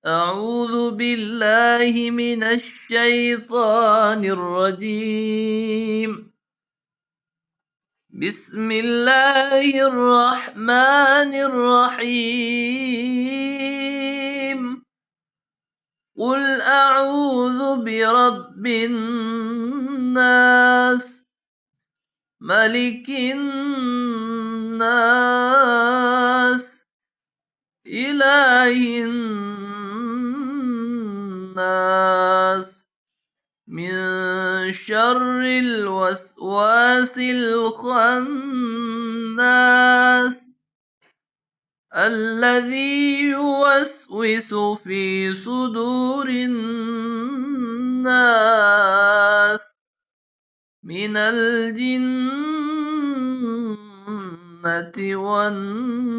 أعوذ بالله من الشيطان الرجيم. بسم الله الرحمن الرحيم. قل أعوذ برب الناس، ملك الناس، إله الناس، من شر الوسواس الخناس، الذي يوسوس في صدور الناس من الجنة والناس.